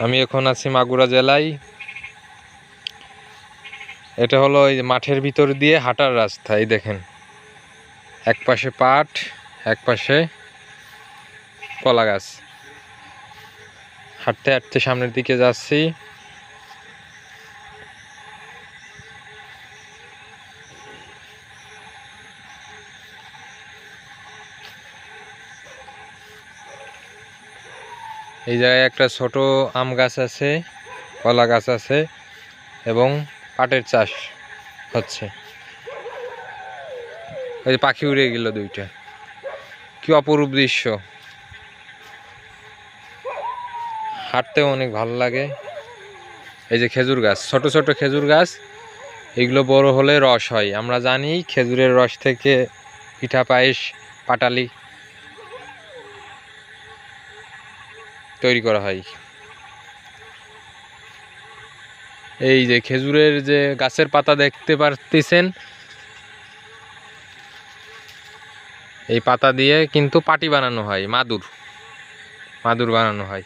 আমি এখন আছি মাগুরা জেলায়। এটা হলো এই মাঠের ভিতর দিয়ে হাঁটার রাস্তা। এই দেখেন, এক পাশে পাট, এক পাশে কলা গাছ। হাঁটতে হাঁটতে সামনের দিকে যাচ্ছি। এই জায়গায় একটা ছোট আম গাছ আছে, কলা গাছ আছে এবং পাটের চাষ হচ্ছে। ওই পাখি উড়ে গেল দুইটা, কি অপরূপ দৃশ্য। হাঁটতেও অনেক ভালো লাগে। এই যে খেজুর গাছ, ছোট ছোট খেজুর গাছ, এগুলো বড় হলে রস হয়। আমরা জানি খেজুরের রস থেকে পিঠা পায়েস, পাটালি তৈরি করা হয়। এই যে খেজুরের যে গাছের পাতা দেখতে পারতেছেন, এই পাতা দিয়ে কিন্তু পাটি বানানো হয়, মাদুর বানানো হয়।